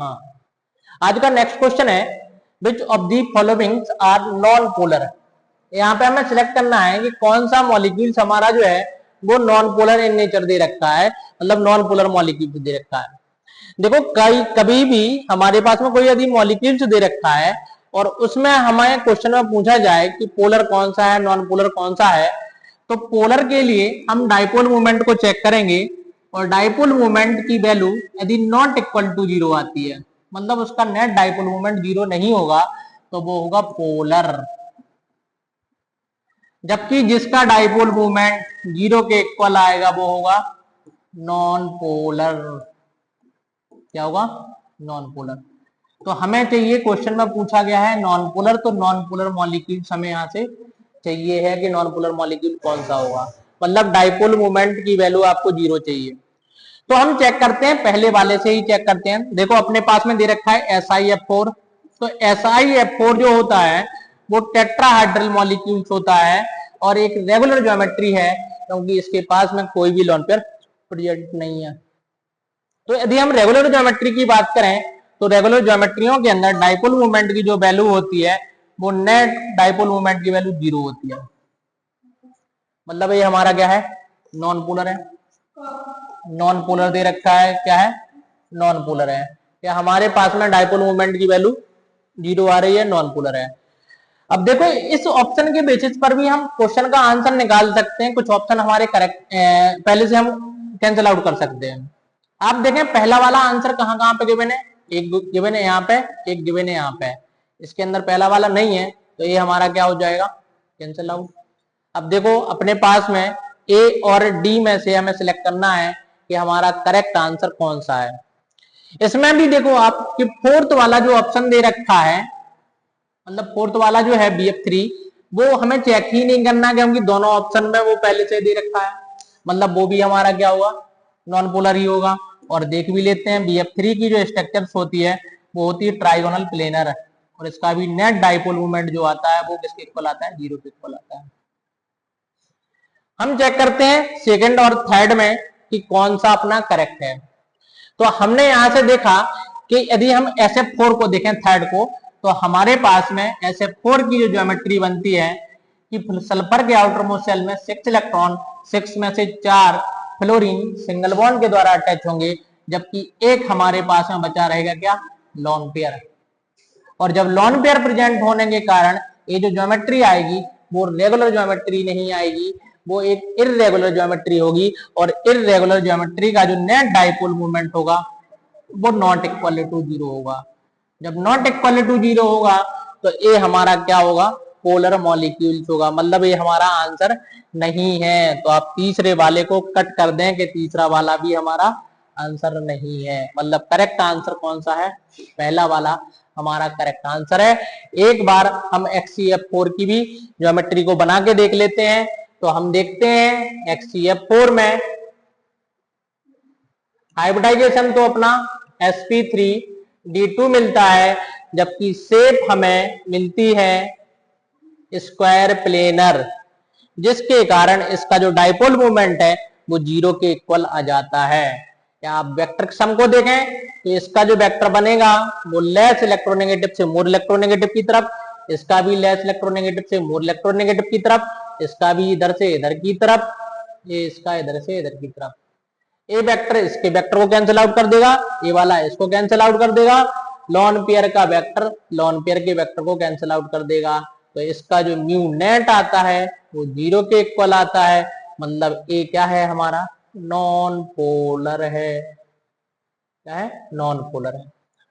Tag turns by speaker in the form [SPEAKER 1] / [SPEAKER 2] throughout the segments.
[SPEAKER 1] हाँ, आज का नेक्स्ट क्वेश्चन है which of the followings are non polar. यहाँ पे हमें सिलेक्ट करना है कि कौन सा मॉलिक्यूल्स हमारा जो है वो नॉन पोलर इन नेचर दे रखा है, मतलब नॉन पोलर मॉलिक्यूल्स दे रखा है। देखो कभी भी हमारे पास में कोई यदि मॉलिक्यूल्स दे रखा है और उसमें हमें क्वेश्चन में पूछा जाए कि पोलर कौन सा है, नॉन पोलर कौन सा है, तो पोलर के लिए हम डाइपोल मोमेंट को चेक करेंगे और डाइपोल मोमेंट की वैल्यू यदि नॉट इक्वल टू 0 आती है, मतलब उसका नेट डाइपोल मोमेंट 0 नहीं होगा, तो वो होगा पोलर। जबकि जिसका डाइपोल मोमेंट 0 के इक्वल आएगा वो होगा नॉन पोलर। क्या होगा? Non polar. तो हमें चाहिए, क्वेश्चन में पूछा गया है नॉन पोलर, तो नॉन पोलर मॉलिक्यूल्स हमें यहां से चाहिए है कि नॉन पोलर मॉलिक्यूल कौन सा होगा, मतलब डाइपोल मोमेंट की वैल्यू आपको 0 चाहिए। तो हम चेक करते हैं, पहले वाले से ही चेक करते हैं। देखो अपने पास में दे रखा है SiF4। तो SiF4 जो होता है वो टेट्राहाइड्रल मॉलिक्यूल्स होता है और एक रेगुलर ज्योमेट्री है, क्योंकि इसके पास में कोई भी लोन पेयर प्रेजेंट नहीं है। तो यदि हम रेगुलर ज्योमेट्री की बात करें तो रेगुलर ज्योमेट्रियों के अंदर डाइपोल मोमेंट की जो वैल्यू होती है वो नेट डाइपोल मोमेंट की वैल्यू 0 होती है, मतलब ये हमारा क्या है? नॉन पोलर है। नॉन पोलर दे रखा है, क्या है? नॉन पोलर है। क्या हमारे पास में डाइपोल मोमेंट की वैल्यू 0 आ रही है? नॉन पोलर है। अब देखो इस ऑप्शन के बेसिस पर भी हम क्वेश्चन का आंसर निकाल सकते हैं। कुछ ऑप्शन हमारे करेक्ट पहले से हम कैंसिल आउट कर सकते हैं। आप देखें पहला वाला आंसर कहां कहां पे गिवन है, एक गिवन है यहाँ पे, एक गिवन है यहाँ पे। इसके अंदर पहला वाला नहीं है, तो ये हमारा क्या हो जाएगा? Cancel out. अब देखो अपने पास में ए और डी में से हमें सिलेक्ट करना है कि हमारा करेक्ट आंसर कौन सा है। इसमें भी देखो आप कि फोर्थ वाला जो ऑप्शन दे रखा है, मतलब फोर्थ वाला जो है BF3, वो हमें चेक ही नहीं करना, क्योंकि दोनों ऑप्शन में वो पहले से दे रखा है, मतलब वो भी हमारा क्या होगा? नॉन पोलर ही होगा। और देख भी लेते हैं BF3 की जो स्ट्रक्चर्स होती है वो होती है ट्राइगोनल प्लेनर, और इसका भी नेट डाइपोल मोमेंट जो आता है वो किसके इक्वल आता है? 0 के इक्वल आता है। हम चेक करते हैं सेकंड और थर्ड में कि कौन सा अपना करेक्ट है। तो हमने यहां से देखा कि यदि हम SF4 को देखें, थर्ड को, तो हमारे पास में SF4 की जो ज्योमेट्री बनती है कि सल्फर के आउटर मोस्ट शेल में 6 इलेक्ट्रॉन, 6 में से 4 फ्लोरीन सिंगल बॉन्ड के द्वारा अटैच होंगे, जबकि एक हमारे पास में बचा रहेगा क्या? Lone pair. और जब लॉन पेयर प्रेजेंट होने के कारण ये जो ज्योमेट्री आएगी वो रेगुलर ज्योमेट्री नहीं आएगी, वो एक इररेगुलर ज्योमेट्री होगी। और इररेगुलर ज्योमेट्री का जो नेट डाइपोल मोमेंट होगा वो नॉट इक्वल टू 0 होगा। जब नॉट इक्वल टू 0 होगा तो ये हमारा क्या होगा? पोलर मॉलिक्यूल्स होगा, मतलब ये हमारा आंसर नहीं है। तो आप तीसरे वाले को कट कर दें कि तीसरा वाला भी हमारा आंसर नहीं है, मतलब करेक्ट आंसर कौन सा है? पहला वाला हमारा करेक्ट आंसर है। एक बार हम XCF4 की भी ज्योमेट्री को बना के देख लेते हैं। तो हम देखते हैं XCF4 में हाइब्रिडाइजेशन तो अपना sp3d2 मिलता है, जबकि शेप हमें मिलती है स्क्वायर प्लेनर, जिसके कारण इसका जो डाइपोल मोमेंट है वो 0 के इक्वल आ जाता है। क्या आप वेक्टर सम को देखें तो इसका जो वेक्टर बनेगा वो लेस इलेक्ट्रोनेगेटिव से मोर इलेक्ट्रोनेगेटिव की तरफ, इसका भी लेस इलेक्ट्रोनेगेटिव से मोर इलेक्ट्रोनेगेटिव की तरफ, इसका भी इधर से इधर की तरफ, ये इसका इधर से इधर की तरफ। ए वेक्टर इसके वेक्टर को कैंसिल आउट कर देगा, ये वाला इसको कैंसिल आउट कर देगा, लॉन पेयर का वेक्टर लॉन पेयर के वेक्टर को कैंसिल आउट कर देगा। तो इसका जो म्यू नेट आता है वो 0 के इक्वल आता है, मतलब ए क्या है हमारा? नॉन पोलर है। क्या है? नॉन पोलर है।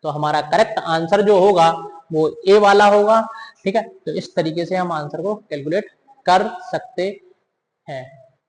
[SPEAKER 1] तो हमारा करेक्ट आंसर जो होगा वो ए वाला होगा। ठीक है, तो इस तरीके से हम आंसर को कैलकुलेट कर सकते हैं।